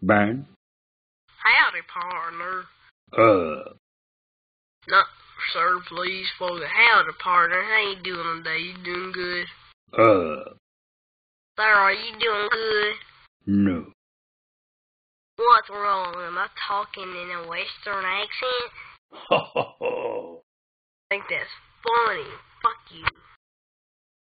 Bang. Howdy, partner. No, sir, please, for the howdy, partner. How you doing today? You doing good? Sir, are you doing good? No. What's wrong? Am I talking in a Western accent? Ho, ho, ho. I think that's funny. Fuck you.